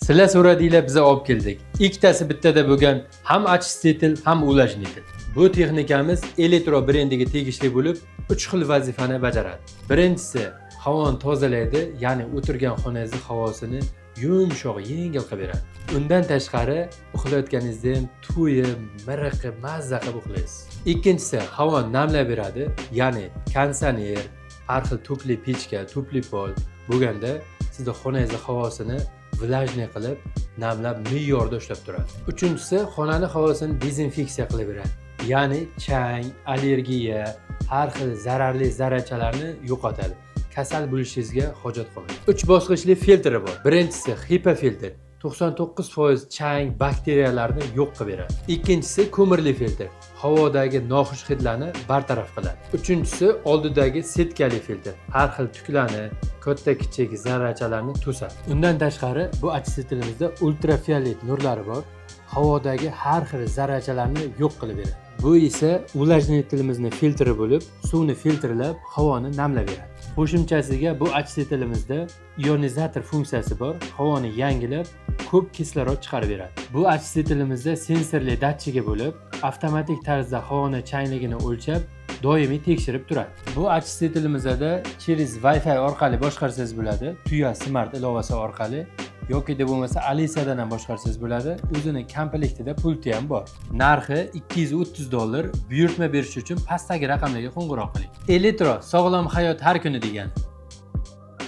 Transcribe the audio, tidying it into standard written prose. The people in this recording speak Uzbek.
Sizlar so'radinglar, biza olib keldik. Ikkitasi bittada bo'lgan, ham очиститель, ham увлажнитель. Bu texnikamiz Elektro brendiga tegishli bo'lib, 3 xil vazifani bajaradi. Birinchisi havoni tozalaydi, ya'ni o'tirgan xonangizni havosini yumshoq, yengil qilib beradi. Undan tashqari, uxlayotganingizda ham to'yib, miriqib, mazza qilib uxlaysiz. Ikkinchisi havoni namlab beradi, ya'ni konditsioner, har xil tupli pechka, tupli pol bo'lganda sizning xonangizni havosini влажный qilib, namlab me'yorda ushlab turadi. Uchinchisi xonani havosini dezinfeksiya qilib beradi. Ya'ni chang, allergiya, har xil zararli zarrachalarni yo'qotadi. Kasal bo'lishingizga hojat qolmaydi. 3 bosqichli filtri bor. Birinchisi HEPA filtr. 99% chang, bakteriyalarni yo'q qilib beradi. Ikkinchisi ko'mirli filtr. Havodagi noxush hidlarni bartaraf qiladi. Uchinchisi oldidagi setkali filtr. Har xil tuklarni, katta-kichik zarrachalarni to'sadi. Undan tashqari, bu очистителimizda ultrafiolet nurlari bor. Havodagi har xil zarrachalarni yo'q qilib beradi. Bu esa увлажнителimizni filtri bo'lib, suvni filtrlab, havoni namlab beradi. Qo'shimchasiga bu очистителimizda ionizator funksiyasi bor, havoni yangilab, ko'p kislorod chiqarib beradi. Bu очистителimizda sensorli datchigi bo'lib, avtomatik tarzda havoni changligini o'lchab, doimiy tekshirib turadi. Bu очистителimizda через Wi-Fi orqali boshqarsangiz bo'ladi, Tuya Smart ilovasi orqali yoki deb bo'lmasa Alicia'dan ham boshqarsangiz bo'ladi. O'zini komplektida pulti ham bor. Narxi $230. Buyurtma berish uchun pastdagi raqamlarga qo'ng'iroq qiling. Elektro sog'lom hayot har kuni degani.